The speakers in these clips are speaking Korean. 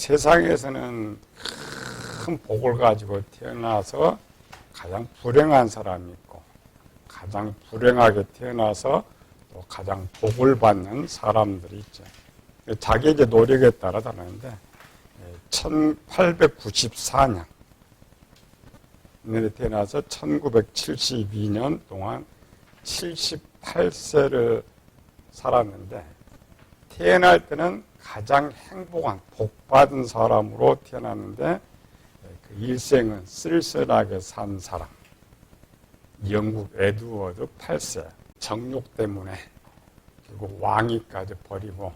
세상에서는 큰 복을 가지고 태어나서 가장 불행한 사람이 있고, 가장 불행하게 태어나서 또 가장 복을 받는 사람들이 있죠. 자기 이제 노력에 따라 다르는데, 1894년 에 태어나서 1972년 동안 78세를 살았는데, 태어날 때는 가장 행복한 복받은 사람으로 태어났는데, 그 일생은 쓸쓸하게 산 사람, 영국 에드워드 8세, 정욕 때문에 결국 왕위까지 버리고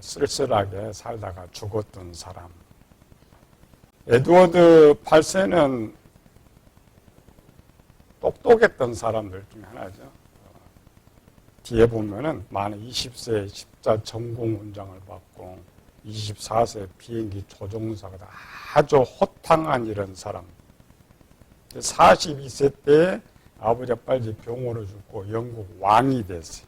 쓸쓸하게 살다가 죽었던 사람. 에드워드 8세는 똑똑했던 사람들 중에 하나죠. 뒤에 보면은 만 20세에 십자 전공 훈장을 받고 24세 비행기 조종사가 아주 호탕한 이런 사람. 42세 때 아버지가 빨리 병으로 죽고 영국 왕이 됐어요.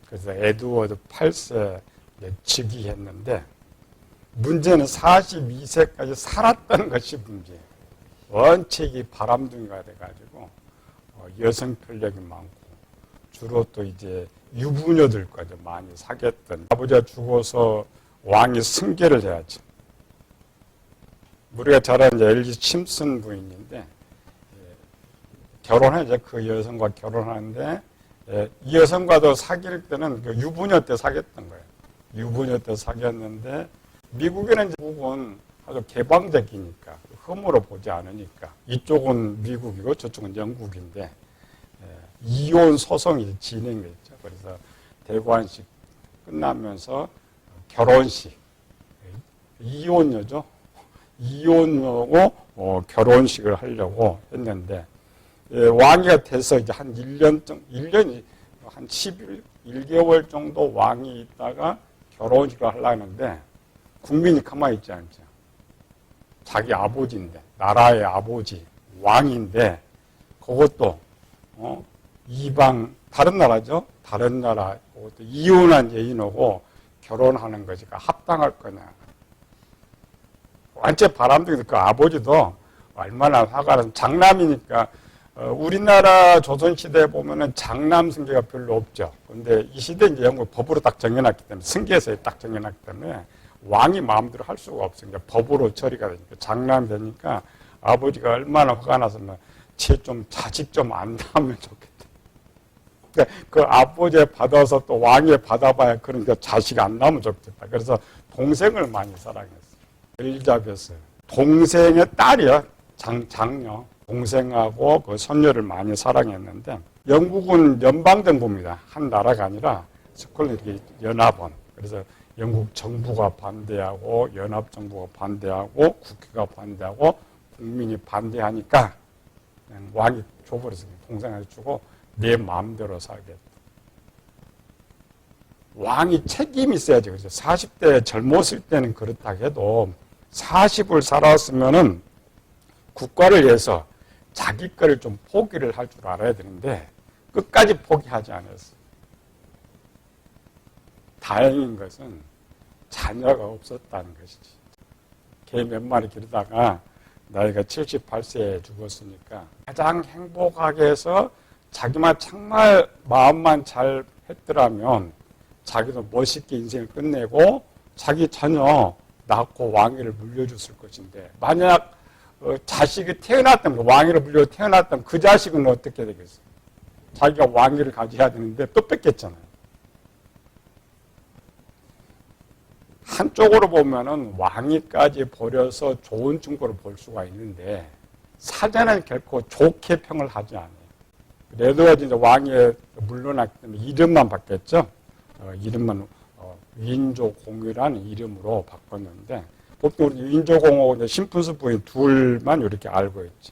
그래서 에드워드 8세 즉위했는데, 문제는 42세까지 살았다는 것이 문제예요. 원칙이 바람둥이가 돼가지고 여성 편력이 많고, 주로 또 이제 유부녀들까지 많이 사귀었던, 아버지가 죽어서 왕이 승계를 해야지. 우리가 잘 아는 엘리 심슨 부인인데, 결혼하죠. 그 여성과 결혼하는데, 이 여성과도 사귈 때는 그 유부녀 때 사귀었던 거예요. 유부녀 때 사귀었는데, 미국에는 이제 미국은 아주 개방적이니까, 흠으로 보지 않으니까, 이쪽은 미국이고 저쪽은 영국인데, 이혼 소송이 진행됐죠. 그래서 대관식 끝나면서 결혼식, 이혼녀죠. 이혼녀고 결혼식을 하려고 했는데, 왕위가 돼서 이제 한 1년이 한 1개월 정도 왕이 있다가 결혼식을 하려는데, 국민이 가만히 있지 않죠. 자기 아버지인데, 나라의 아버지, 왕인데, 그것도, 이방, 다른 나라죠? 다른 나라, 그것도 이혼한 여인하고 결혼하는 것이가 합당할 거냐. 완전 바람둥이, 그 아버지도 얼마나 화가 나서, 장남이니까, 우리나라 조선시대에 보면은 장남 승계가 별로 없죠. 근데 이 시대 이제 영국 법으로 딱 정해놨기 때문에, 승계서에 딱 정해놨기 때문에 왕이 마음대로 할 수가 없어요. 그러니까 법으로 처리가 되니까, 장남이 되니까 아버지가 얼마나 화가 나서면, 쟤 좀 자식 좀 안 낳으면 좋겠다. 그러니까 그 아버지에 받아서 또 왕위에 받아봐야 그러니까 자식 안 낳으면 좋겠다. 그래서 동생을 많이 사랑했어요. 엘리자베스. 동생의 딸이야. 장녀. 동생하고 그 손녀를 많이 사랑했는데, 영국은 연방정부입니다. 한 나라가 아니라 스콜릿 연합원. 그래서 영국 정부가 반대하고, 연합정부가 반대하고, 국회가 반대하고, 국민이 반대하니까 그냥 왕이 줘버렸어요. 동생한테 주고 내 마음대로 살겠다. 왕이 책임이 있어야지. 그죠? 40대 젊었을 때는 그렇다 해도 40을 살았으면은 국가를 위해서 자기 거를 좀 포기를 할 줄 알아야 되는데, 끝까지 포기하지 않았어요. 다행인 것은 자녀가 없었다는 것이지. 개 몇 마리 기르다가 나이가 78세에 죽었으니까, 가장 행복하게 해서 자기만 정말 마음만 잘 했더라면 자기도 멋있게 인생을 끝내고 자기 자녀 낳고 왕위를 물려줬을 것인데, 만약 자식이 태어났다면, 왕위를 물려 태어났다면 그 자식은 어떻게 되겠어요? 자기가 왕위를 가져야 되는데 또 뺏겼잖아요. 한쪽으로 보면은 왕위까지 버려서 좋은 증거를 볼 수가 있는데, 사전은 결코 좋게 평을 하지 않아요. 에드워드 이제 왕위에 물러났기 때문에 이름만 바뀌었죠. 이름만 윈조공이라는 이름으로 바꿨는데, 보통 우리 윈조공하고 심푼스 부인 둘만 이렇게 알고 있지.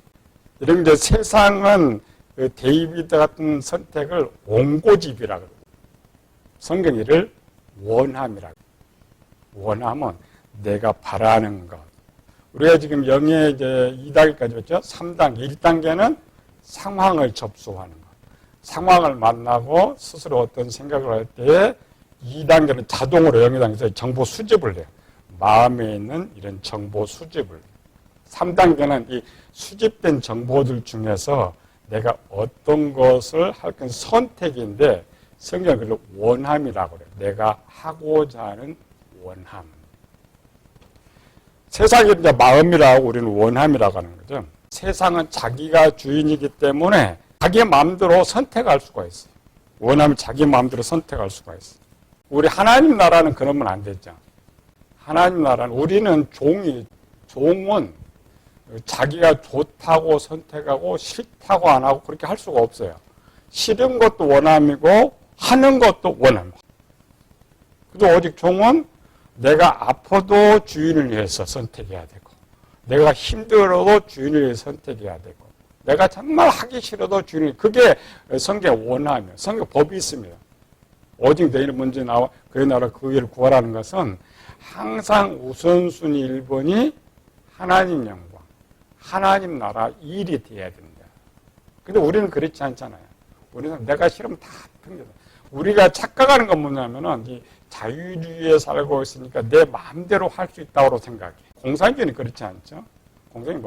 이런 이제 세상은 그 데이비드 같은 선택을 원고집이라고 그래요. 성경이 이를 원함이라고. 원함은 내가 바라는 것. 우리가 지금 영의 이제 2단계까지 봤죠? 3단계. 1단계는 상황을 접수하는 것. 상황을 만나고 스스로 어떤 생각을 할 때에 2단계는 자동으로 영의 단계에서 정보 수집을 해요. 마음에 있는 이런 정보 수집을 3단계는 이 수집된 정보들 중에서 내가 어떤 것을 할 건 선택인데 성경은 그걸 원함이라고 그래요. 내가 하고자 하는 원함. 세상이 이제 마음이라고 우리는 원함이라고 하는 거죠. 세상은 자기가 주인이기 때문에 자기 마음대로 선택할 수가 있어요. 원하면 자기 마음대로 선택할 수가 있어요. 우리 하나님 나라는 그러면 안 되죠. 하나님 나라는 우리는 종은 자기가 좋다고 선택하고 싫다고 안 하고 그렇게 할 수가 없어요. 싫은 것도 원함이고 하는 것도 원함. 그래서 오직 종은 내가 아파도 주인을 위해서 선택해야 되고 내가 힘들어도 주인을 위해서 선택해야 되고 내가 정말 하기 싫어도 주인을 그게 성경 원함이에요. 성경 법이 있습니다. 오직 내 이름 먼저 나와 그의 나라 그 일을 구하라는 것은 항상 우선순위 1번이 하나님 영광, 하나님 나라 일이 돼야 된다. 근데 우리는 그렇지 않잖아요. 우리는 내가 싫으면 다 핑계다. 우리가 착각하는 건 뭐냐면은 이 자유주의에 살고 있으니까 내 마음대로 할 수 있다고 생각해. 공산주의는 그렇지 않죠. 공산주의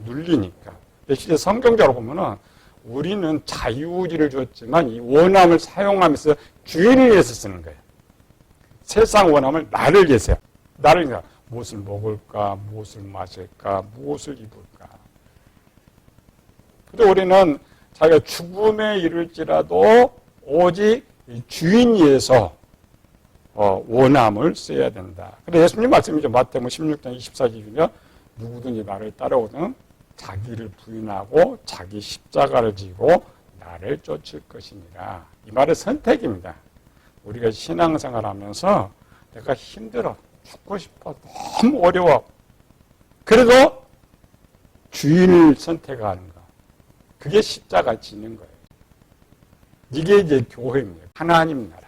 눌리니까. 실제 성경적으로 보면은 우리는 자유의지를 줬지만 이 원함을 사용하면서 주인을 위해서 쓰는 거예요. 세상 원함을 나를 위해서요. 나를 위해서 무엇을 먹을까, 무엇을 마실까, 무엇을 입을까. 근데 우리는 자기가 죽음에 이를지라도 오직 주인 위해서 원함을 써야 된다. 그래서 예수님 말씀이죠. 마태복음 16장 24절이요. 누구든지 나를 따라오든 자기를 부인하고 자기 십자가를 지고 나를 쫓을 것이니라. 이 말은 선택입니다. 우리가 신앙생활 하면서 내가 힘들어, 죽고 싶어, 너무 어려워. 그래도 주인을 선택하는 거. 그게 십자가 지는 거예요. 이게 이제 교회입니다. 하나님 나라.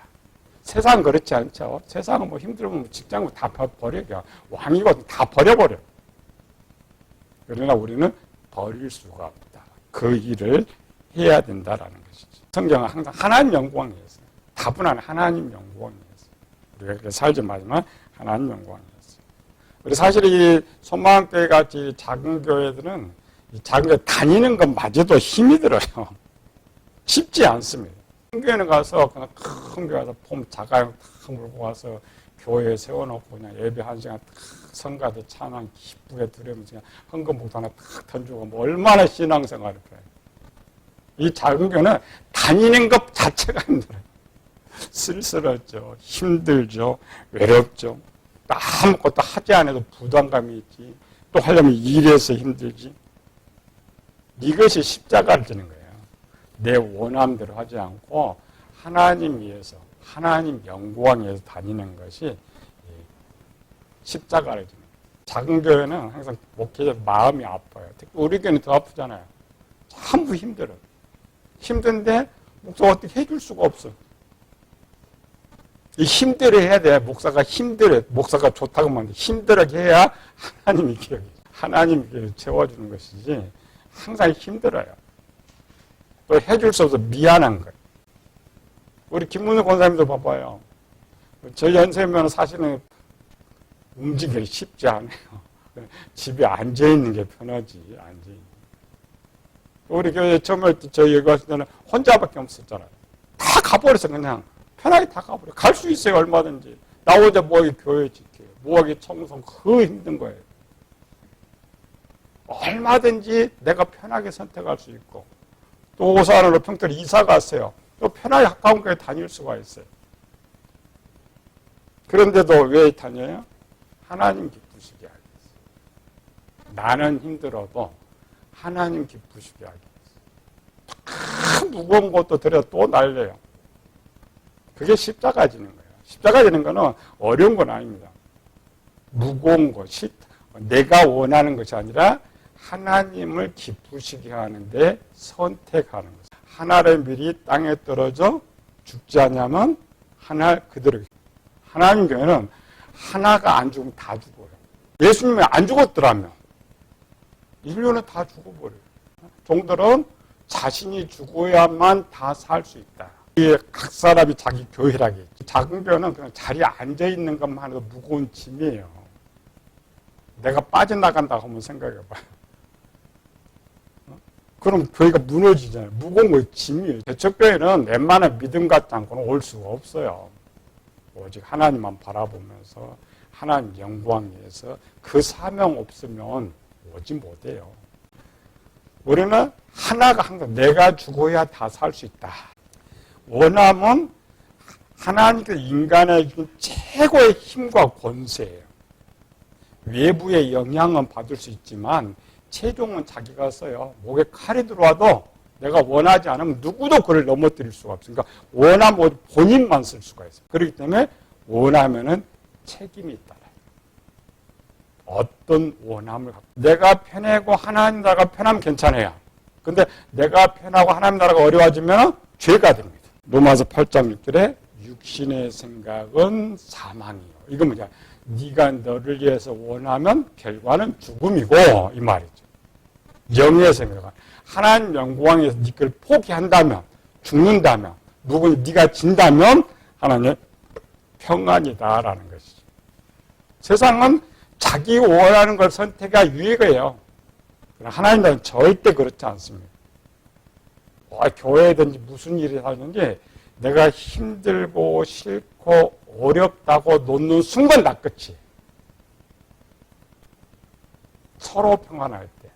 세상은 그렇지 않죠. 세상은 뭐 힘들면 직장 다 버려. 왕이고 다 버려버려. 그러나 우리는 버릴 수가 없다. 그 일을 해야 된다라는 것이죠. 성경은 항상 하나님 영광 위해서, 다분한 하나님 영광 위해서 우리가 그렇게 살지 말지만 하나님 영광 위해서. 우리 사실 이 소망교회 같이 작은 교회들은 이 작은 교회 다니는 것마저도 힘이 들어요. 쉽지 않습니다. 큰 교회는 가서 그냥 큰 교회 가서 폼 자가용 탁 물고 와서 교회에 세워놓고 그냥 예배 한 시간 탁 성가대 찬양 기쁘게 들으면서 그냥 헌금복도 하나 탁 던지고 뭐 얼마나 신앙생활을 해요. 이 작은 교회는 다니는 것 자체가 힘들어요. 쓸쓸하죠. 힘들죠. 외롭죠. 아무것도 하지 않아도 부담감이 있지. 또 하려면 일해서 힘들지. 이것이 십자가를 지는 거예요. 내 원함대로 하지 않고 하나님 위해서, 하나님 영광 위해서 다니는 것이 십자가를 지는 거예요. 작은 교회는 항상 목회자 마음이 아파요. 특히 우리 교회는 더 아프잖아요. 전부 힘들어요. 힘든데 목사가 어떻게 해줄 수가 없어. 이 힘들어 해야 돼. 목사가 힘들어. 목사가 좋다고 하면 힘들게 해야 하나님이 하나님이 채워주는 것이지 항상 힘들어요. 또 해줄 수 없어서 미안한 거예요. 우리 김문수 권사님도 봐봐요. 저 연세면 사실은 움직이기 쉽지 않아요. 집에 앉아있는 게 편하지. 앉아있는. 우리 교회 처음에 저희 여기 왔을 때는 혼자밖에 없었잖아요. 다 가버렸어. 그냥 편하게 다 가버려. 갈 수 있어요. 얼마든지. 나 혼자 뭐하기 교회 지켜요. 뭐하기 청소 그 힘든 거예요. 얼마든지 내가 편하게 선택할 수 있고 또 오산으로 평택 이사 갔어요. 또 편하게 가까운 교회 다닐 수가 있어요. 그런데도 왜 다녀요? 하나님 기쁘시게 하기 위해서. 나는 힘들어도 하나님 기쁘시게 하기 위해서. 큰 무거운 것도 들여 또 날려요. 그게 십자가 지는 거예요. 십자가 지는 거는 어려운 건 아닙니다. 무거운 것, 내가 원하는 것이 아니라 하나님을 기쁘시게 하는데 선택하는 거죠. 하나의 밀이 땅에 떨어져 죽지 않냐면 하나 그대로. 하나님 교회는 하나가 안 죽으면 다 죽어요. 예수님이 안 죽었더라면 인류는 다 죽어버려요. 종들은 자신이 죽어야만 다 살 수 있다. 각 사람이 자기 교회라겠지. 작은 교회는 그냥 자리에 앉아있는 것만 해도 무거운 짐이에요. 내가 빠져나간다고 한번 생각해봐요. 그럼 교회가 무너지잖아요. 무거운 거 짐이에요. 개척교회는 웬만한 믿음 같지 않고는 올 수가 없어요. 오직 하나님만 바라보면서 하나님 영광 위해서 그 사명 없으면 오지 못해요. 우리는 하나가 항상 내가 죽어야 다 살 수 있다. 원함은 하나님께서 인간에 준 최고의 힘과 권세예요. 외부의 영향은 받을 수 있지만 최종은 자기가 써요. 목에 칼이 들어와도 내가 원하지 않으면 누구도 그를 넘어뜨릴 수가 없으니까 원하면 본인만 쓸 수가 있어요. 그렇기 때문에 원하면은 책임이 있다. 어떤 원함을 갖고 내가 편하고 하나님 나라가 편하면 괜찮아요. 근데 내가 편하고 하나님 나라가 어려워지면 죄가 됩니다. 로마서 8장 6절에 육신의 생각은 사망이요. 이거 뭐냐? 네가 너를 위해서 원하면 결과는 죽음이고 이 말이죠. 영의 생각은 하나님 영광에서 네걸 포기한다면 죽는다면 누구니 네가 진다면 하나님의 평안이다라는 것이죠. 세상은 자기 원하는 걸 선택할 유익이에요. 하나님은 절대 그렇지 않습니다. 교회든지 무슨 일이 하는지 내가 힘들고 싫고 어렵다고 놓는 순간 다 끝이. 서로 평안할 때,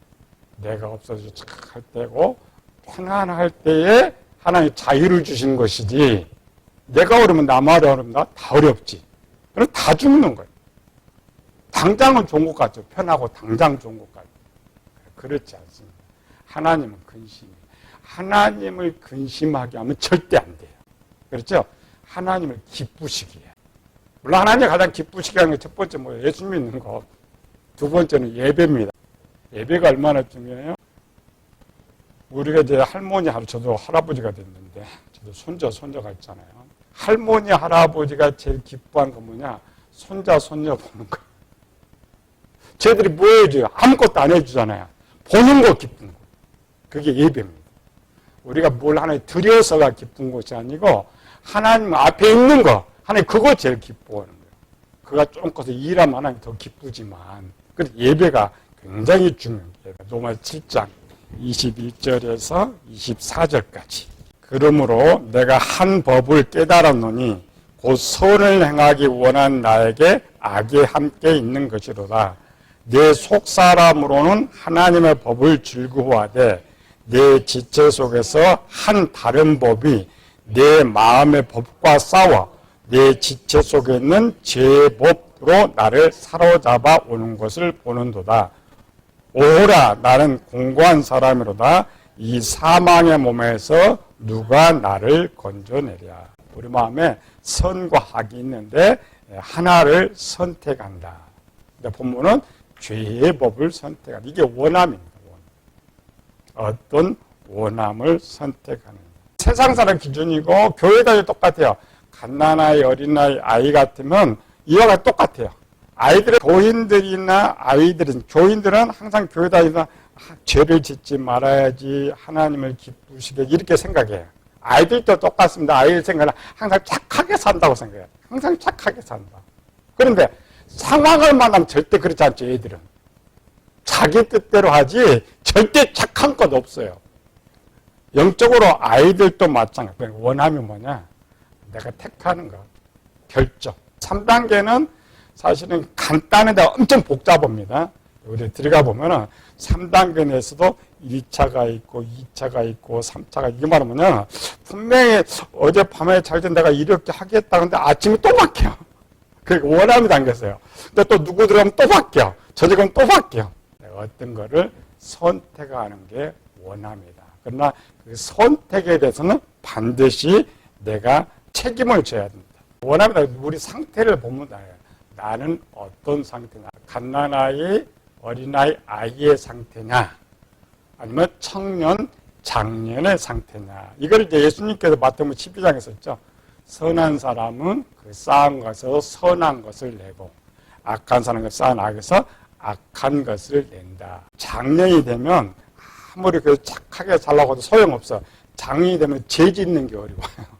내가 없어져 착할 때고 평안할 때에 하나님이 자유를 주신 것이지 내가 어려우면 남아도 어렵다? 다 어렵지. 그럼 다 죽는 거예요. 당장은 좋은 것 같죠. 편하고 당장 좋은 것 같죠. 그렇지 않습니다. 하나님은 근심이에요. 하나님을 근심하게 하면 절대 안 돼요. 그렇죠? 하나님을 기쁘시게 해요. 물론 하나님이 가장 기쁘시게 하는 게 첫 번째 뭐예요? 예수 믿는 것. 두 번째는 예배입니다. 예배가 얼마나 중요해요? 우리가 이제 할머니, 저도 할아버지가 됐는데, 저도 손자가 있잖아요. 할머니, 할아버지가 제일 기뻐하는 건 뭐냐? 손자 보는 거. 쟤들이 뭐 해줘요? 아무것도 안 해주잖아요. 보는 거 기쁜 거. 그게 예배입니다. 우리가 뭘 하나님 드려서가 기쁜 것이 아니고 하나님 앞에 있는 거, 하나님 그거 제일 기뻐하는 거예요. 그가 좀 커서 일하면 하나님 더 기쁘지만 그래서 예배가 굉장히 중요해요. 로마서 7장 21절에서 24절까지. 그러므로 내가 한 법을 깨달았노니 곧 선을 행하기 원한 나에게 악이 함께 있는 것이로다. 내 속사람으로는 하나님의 법을 즐거워하되 내 지체 속에서 한 다른 법이 내 마음의 법과 싸워 내 지체 속에 있는 죄의 법으로 나를 사로잡아 오는 것을 보는도다. 오라 나는 공고한 사람이로다. 이 사망의 몸에서 누가 나를 건져내랴. 우리 마음에 선과 악이 있는데 하나를 선택한다. 본문은 죄의 법을 선택한다. 이게 원함입니다. 어떤 원함을 선택하는. 세상 사람 기준이고 교회도 똑같아요. 갓난아이, 어린아이, 아이 같으면 이와 같이 똑같아요. 아이들은 교인들이나 아이들은 교인들은 항상 교회 다니다 죄를 짓지 말아야지 하나님을 기쁘시게 이렇게 생각해요. 아이들도 똑같습니다. 아이들 생각은 항상 착하게 산다고 생각해요. 항상 착하게 산다. 그런데 상황을 만나면 절대 그렇지 않죠. 애들은. 자기 뜻대로 하지 절대 착한 것 없어요. 영적으로 아이들도 마찬가지예요. 원함이 뭐냐? 내가 택하는 거. 결정. 3단계는 사실은 간단한데 엄청 복잡합니다. 우리 들어가 보면은 3단계 내에서도 1차가 있고 2차가 있고 3차가 이게 말하면은 분명히 어젯밤에 잘 때 내가 이렇게 하겠다 근데 아침에 또 바뀌어. 그러니까 원함이 담겼어요. 근데 또 누구 들어가면 또 바뀌어. 저녁은 또 바뀌어. 어떤 거를 선택하는 게 원함이다. 그러나 그 선택에 대해서는 반드시 내가 책임을 져야 된다. 원함이다. 우리 상태를 보면 나는 어떤 상태냐. 갓난아이, 어린아이, 아이의 상태냐. 아니면 청년, 장년의 상태냐. 이걸 이제 예수님께서 마태복음 12장에서 했죠. 선한 사람은 그 쌓은 것에서 선한 것을 내고 악한 사람은 쌓은 악에서 악한 것을 낸다. 장년이 되면 아무리 그 착하게 살라고 해도 소용없어. 장년이 되면 죄 짓는 게 어려워요.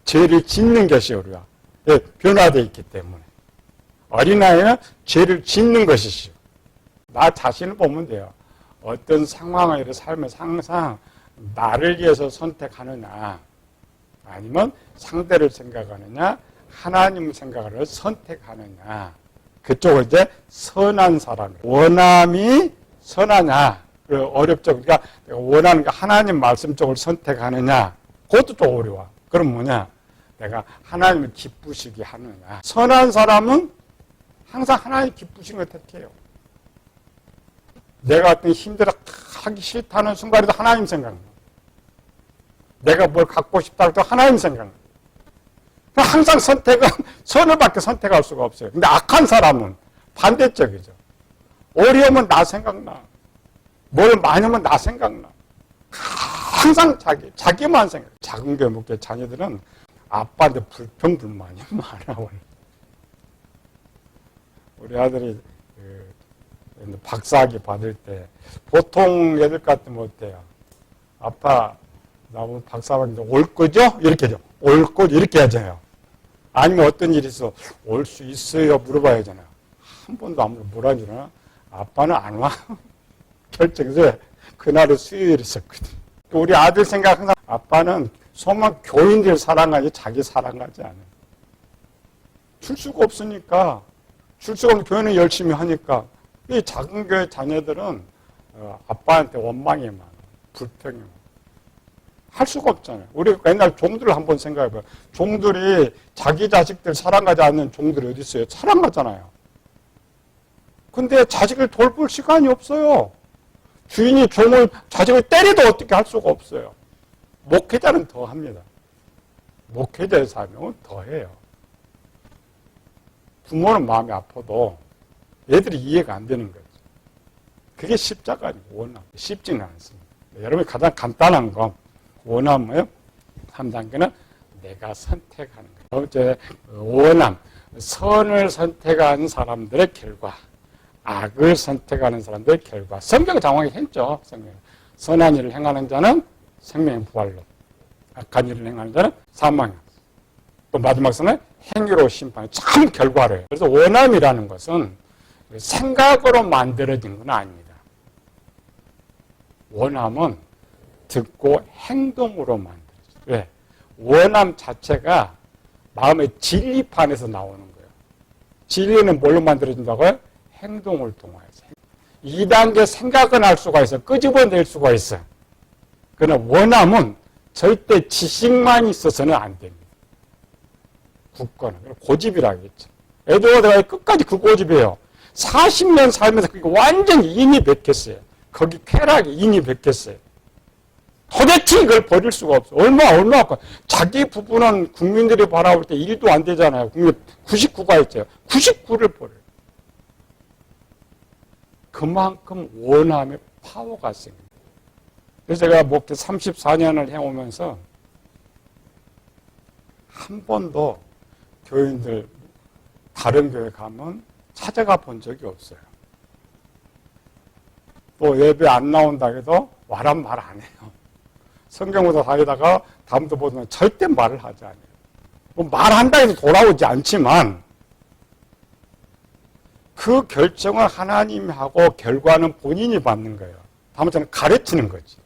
죄를 짓는 것이 어려워. 예, 변화되어 있기 때문에. 어린아이는 죄를 짓는 것이시오. 나 자신을 보면 돼요. 어떤 상황을 살면서 항상 나를 위해서 선택하느냐, 아니면 상대를 생각하느냐, 하나님을 생각하느냐 선택하느냐. 그쪽을 이제 선한 사람, 원함이 선하냐, 어렵죠. 그러니까 내가 원하는 게 하나님 말씀 쪽을 선택하느냐, 그것도 좀 어려워. 그럼 뭐냐? 내가 하나님을 기쁘시게 하느냐. 선한 사람은 항상 하나님 기쁘신 걸 택해요. 내가 어떤 힘들어 하기 싫다는 순간에도 하나님 생각나. 내가 뭘 갖고 싶다 해도 하나님 생각나. 항상 선택은 선을 밖에 선택할 수가 없어요. 근데 악한 사람은 반대쪽이죠. 어려우면 나 생각나. 뭘 많이 하면 나 생각나. 항상 자기만 생각. 작은 교회 목회 자녀들은 아빠한테 불평불만이 많아. 우리 아들이 박사학위 받을 때 보통 애들 같으면 어때요? 아빠 나 오늘 박사학위 올 거죠? 이렇게 하죠. 올 거죠? 이렇게 하잖아요. 아니면 어떤 일이 있어 올 수 있어요? 물어봐야 하잖아요. 한 번도 안 물어. 뭐라 줄 아나? 아빠는 안 와. 결정해서 그날은 수요일이 있었거든. 우리 아들 생각 항상 아빠는 소만 교인들 사랑하지 자기 사랑하지 않아요. 출수가 없으니까 출수가 없는 교회는 열심히 하니까 이 작은 교회 자녀들은 아빠한테 원망이 많아. 불평이 많아. 할 수가 없잖아요. 우리 옛날 종들을 한번 생각해봐요. 종들이 자기 자식들 사랑하지 않는 종들이 어디 있어요? 사랑하잖아요. 근데 자식을 돌볼 시간이 없어요. 주인이 종을 자식을 때려도 어떻게 할 수가 없어요. 목회자는 더 합니다. 목회자의 삶은 더 해요. 부모는 마음이 아파도 얘들이 이해가 안 되는 거죠. 그게 십자가 아니고 원함. 쉽지는 않습니다. 여러분이 가장 간단한 건 원함이에요. 3단계는 내가 선택하는 거예요. 번째 원함. 선을 선택한 사람들의 결과, 악을 선택하는 사람들의 결과. 성경 장황히 했죠. 성경. 선한 일을 행하는 자는 생명의 부활로, 악한 일을 행하는 자는 사망. 또 마지막 선은 행위로 심판. 참 결과래요. 그래서 원함이라는 것은 생각으로 만들어진 건 아닙니다. 원함은 듣고 행동으로 만들어져요. 왜? 원함 자체가 마음의 진리판에서 나오는 거예요. 진리는 뭘로 만들어진다고요? 행동을 통해서. 2단계 생각은 할 수가 있어. 끄집어낼 수가 있어. 그러나 원함은 절대 지식만 있어서는 안 됩니다. 굳거나. 고집이라겠죠. 에드워드가 끝까지 그 고집이에요. 40년 살면서 그게 완전히 인이 베꼈어요. 거기 쾌락이 인이 베꼈어요. 도대체 이걸 버릴 수가 없어. 얼마 자기 부부는 국민들이 바라볼 때 1도 안 되잖아요. 국민 99가 있어요. 99를 버려요. 그만큼 원함의 파워가 생깁니다. 그래서 제가 목회 34년을 해오면서 한 번도 교인들 다른 교회 가면 찾아가 본 적이 없어요. 또 예배 안 나온다 해도 와란 말 안 해요. 성경보다 다니다가 다음도 보면 절대 말을 하지 않아요. 뭐 말한다 해서 돌아오지 않지만 그 결정을 하나님이 하고 결과는 본인이 받는 거예요. 다음에 저는 가르치는 거지.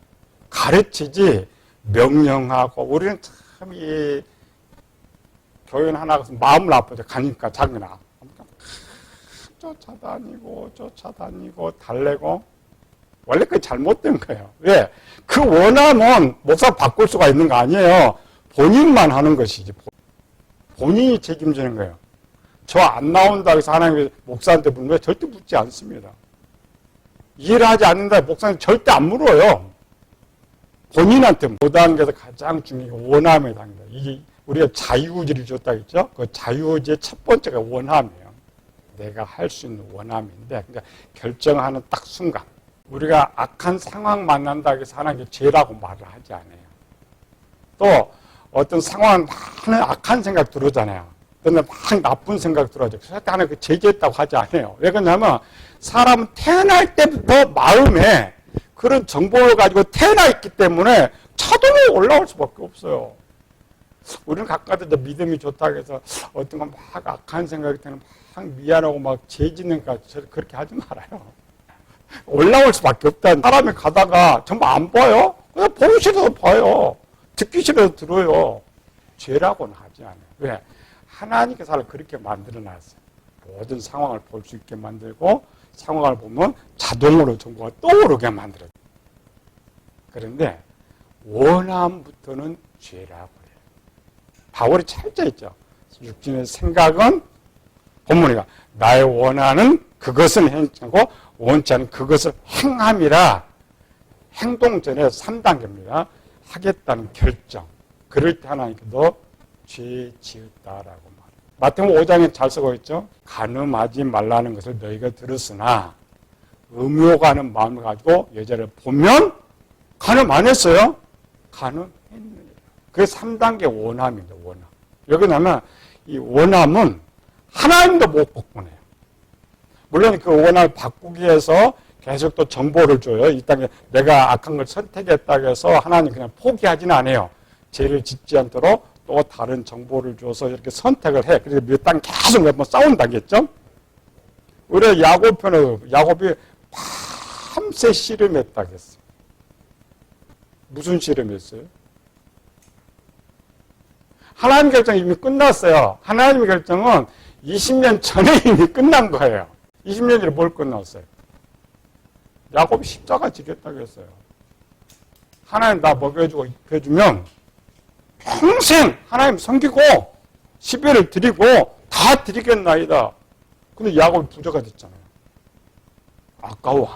가르치지 명령하고 우리는 참 이 교인 하나 가서 마음을 아프죠. 가니까 자기나 쫓아다니고 달래고 원래 그게 잘못된 거예요. 왜? 그 원함은 목사 바꿀 수가 있는 거 아니에요. 본인만 하는 것이지. 본인이 책임지는 거예요. 저 안 나온다고 해서 하나님이 목사한테 묻는 거예요. 절대 묻지 않습니다. 이해를 하지 않는다 목사님 절대 안 물어요. 본인한테 5단계에서 가장 중요한 게 원함의 단계. 이게 우리가 자유의지를 줬다 했죠. 그 자유의지의 첫 번째가 원함이에요. 내가 할 수 있는 원함인데, 그러니까 결정하는 딱 순간. 우리가 악한 상황 만난다고 해서 하나님께 죄라고 말을 하지 않아요. 또 어떤 상황은 많은 악한 생각 들어오잖아요. 그런데 막 나쁜 생각 들어오죠. 그래서 하나님 제재했다고 하지 않아요. 왜 그러냐면 사람은 태어날 때부터 마음에 그런 정보를 가지고 태어나 있기 때문에 자동으로 올라올 수밖에 없어요. 우리는 가끔가다 믿음이 좋다고 해서 어떤 건 막 악한 생각이 드는 참 미안하고 막 죄 짓는가 그렇게 하지 말아요. 올라올 수밖에 없다. 사람이 가다가 정말 안 봐요? 그냥 보기 싫어서 봐요. 듣기 싫어서 들어요. 죄라고는 하지 않아요. 왜? 하나님께서 나를 그렇게 만들어놨어요. 모든 상황을 볼 수 있게 만들고 상황을 보면 자동으로 정보가 떠오르게 만들어요. 그런데 원함부터는 죄라고 그래요. 바울이 찰져있죠. 육신의 생각은 본문이가 나의 원하는 그것은 행하고 원치 않은 그것을 행함이라. 행동 전에 3단계입니다. 하겠다는 결정. 그럴 때 하나님께서 너 죄 지었다라고 말해요. 마태복음 5장에 잘 쓰고 있죠. 간음하지 말라는 것을 너희가 들었으나 음욕하는 마음을 가지고 여자를 보면 간음 안 했어요? 간음했느니라. 그게 3단계 원함입니다. 원함. 여기 나면 이 원함은 하나님도 못 바꾸네요. 물론 그 원함을 바꾸기 위해서 계속 또 정보를 줘요. 이 땅에 내가 악한 걸 선택했다고 해서 하나님 그냥 포기하지는 않아요. 죄를 짓지 않도록 또 다른 정보를 줘서 이렇게 선택을 해. 그래서 몇 단 계속 몇 번 싸운다겠죠? 우리 야곱편은 야곱이 밤새 씨름했다고 했어요. 무슨 씨름했어요? 하나님 결정이 이미 끝났어요. 하나님의 결정은 20년 전에 이미 끝난 거예요. 20년 전에 뭘 끝났어요? 야곱이 십자가 지겠다고 했어요. 하나님 나 먹여주고 입혀주면 평생 하나님 섬기고 10회를 드리고 다 드리겠나이다. 근데 야곱이 부자가 됐잖아요. 아까워.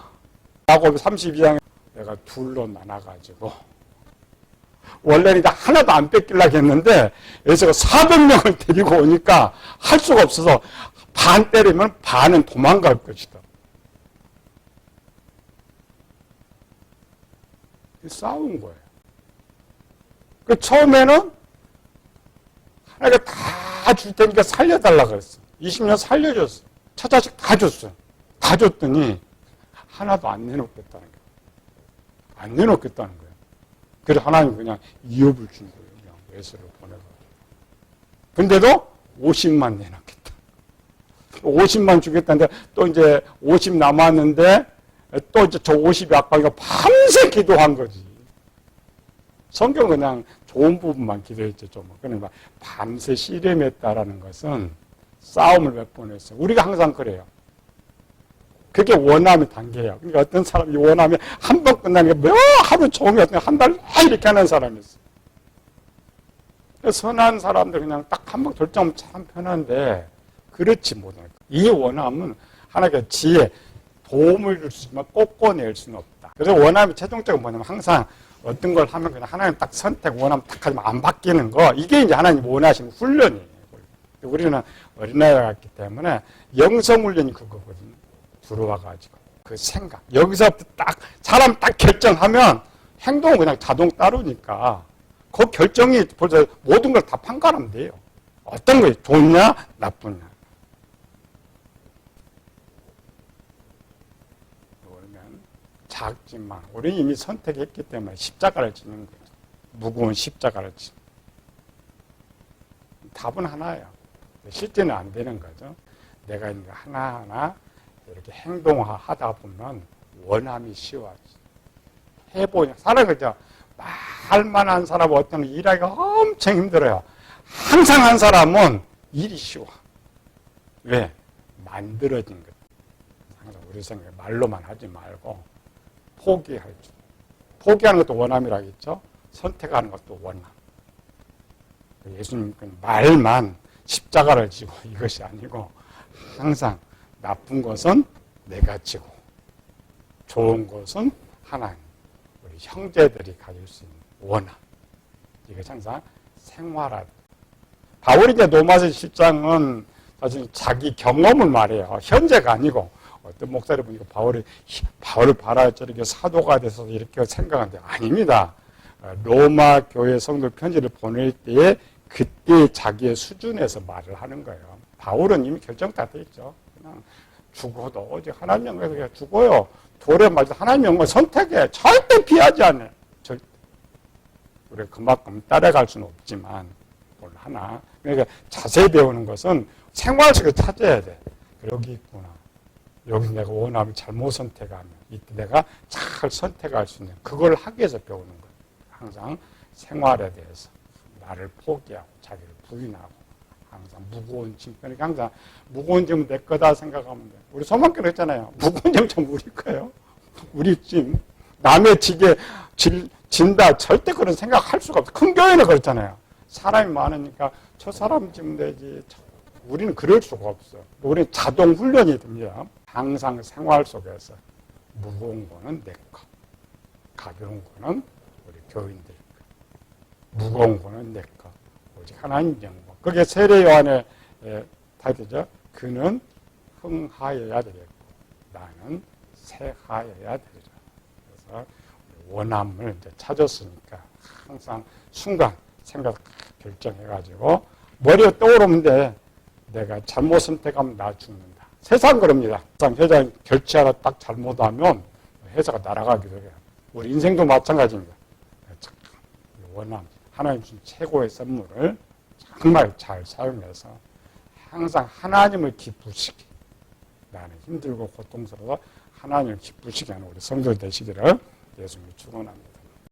야곱이 32장에 내가 둘로 나눠가지고 원래는 하나도 안 뺏기려고 했는데 에서가 400명을 데리고 오니까 할 수가 없어서 반 때리면 반은 도망갈 것이다. 싸운 거예요. 그 처음에는 하나님가 다 줄 테니까 살려달라 그랬어. 20년 살려줬어. 처자식 다 줬어. 다 줬더니 하나도 안 내놓겠다는 거예요. 안 내놓겠다는 거예요. 그래서 하나님 그냥 이업을 준 거예요. 그냥 에서를 보내가지고. 근데도 50만 내놓겠다. 50만 주겠다는데 또 이제 50 남았는데 또 이제 저 50이 아까니까 밤새 기도한 거지. 성경 그냥 좋은 부분만 기도했죠. 좀. 그러니까 밤새 씨름했다라는 것은 싸움을 몇 번 했어요. 우리가 항상 그래요. 그게 원함의 단계예요. 그러니까 어떤 사람이 원함이 한 번 끝나는 게 하루 종일 어떤 한 달 이렇게 하는 사람이 있어요. 선한 사람들 그냥 딱 한 번 결정하면 참 편한데 그렇지 못해요. 이 원함은 하나님의 지혜, 도움을 줄 수 있지만 꺾어낼 수는 없다. 그래서 원함이 최종적으로 뭐냐면 항상 어떤 걸 하면 그냥 하나님 딱 선택, 원하면 딱 하지만 안 바뀌는 거. 이게 이제 하나님 원하시는 훈련이에요. 우리는 어린아이가 같기 때문에 영성훈련이 그거거든요. 들어와가지고. 그 생각. 여기서부터 딱, 사람 딱 결정하면 행동은 그냥 자동 따르니까 그 결정이 벌써 모든 걸 다 판가르면 돼요. 어떤 게 좋냐, 나쁘냐. 작지만 우리는 이미 선택했기 때문에 십자가를 지는 거죠. 무거운 십자가를 지는. 답은 하나예요. 실제는 안 되는 거죠. 내가 있는 거 하나하나 이렇게 행동하다 보면 원함이 쉬워지. 해보냐. 사람이 그죠. 말만 한 사람은 어떤 일하기가 엄청 힘들어요. 항상 한 사람은 일이 쉬워. 왜? 만들어진 것. 항상 우리 생각에 말로만 하지 말고 포기할 줄. 포기하는 것도 원함이라겠죠. 선택하는 것도 원함. 예수님은 말만 십자가를 지고 이것이 아니고 항상 나쁜 것은 내가 지고 좋은 것은 하나님, 우리 형제들이 가질 수 있는 원함. 이것이 항상 생활하다. 바울이 이제 로마서 10장은 사실 자기 경험을 말해요. 현재가 아니고 어떤 목사를 보니까 바울을 봐라 저렇게 사도가 돼서 이렇게 생각하는데 아닙니다. 로마 교회 성도 편지를 보낼 때에 그때 자기의 수준에서 말을 하는 거예요. 바울은 이미 결정 다 돼 있죠. 그냥 죽어도 오직 하나님 영광에서 그냥 죽어요. 돌에 맞아 하나님 영광 선택해. 절대 피하지 않아요. 절대. 우리가 그만큼 따라갈 수는 없지만 뭘 하나. 그러니까 자세히 배우는 것은 생활 속에 찾아야 돼. 여기 있구나. 여기 내가 원함을 잘못 선택하면 이때 내가 잘 선택할 수 있는 그걸 하기 위해서 배우는 거예요. 항상 생활에 대해서 나를 포기하고 자기를 부인하고 항상 무거운 짐. 그러니까 항상 무거운 짐은 내 거다 생각하면 돼. 우리 소망교회 했잖아요. 무거운 짐 좀 우리 거예요. 우리 짐. 남의 지게 진다. 절대 그런 생각할 수가 없어. 큰 교회는 그렇잖아요. 사람이 많으니까 저 사람 지면 되지. 우리는 그럴 수가 없어. 우리는 자동 훈련이 됩니다. 항상 생활 속에서 무거운 거는 내 거, 가벼운 거는 우리 교인들 거, 무거운 거는 내 거, 오직 하나님 영광. 그게 세례 요한의 타이틀이죠. 그는 흥하여야 되겠고 나는 새하여야 되리라. 그래서 원함을 이제 찾았으니까 항상 순간 생각 결정해가지고 머리에 떠오르면 돼. 내가 잘못 선택하면 나 죽는다. 세상 그럽니다. 세상 회사 결제하다 딱 잘못하면 회사가 날아가기도 해요. 우리 인생도 마찬가지입니다. 원함, 하나님 준 최고의 선물을 정말 잘 사용해서 항상 하나님을 기쁘시게 나는 힘들고 고통스러워 하나님을 기쁘시게 하는 우리 성도 되시기를 예수님이 축원합니다.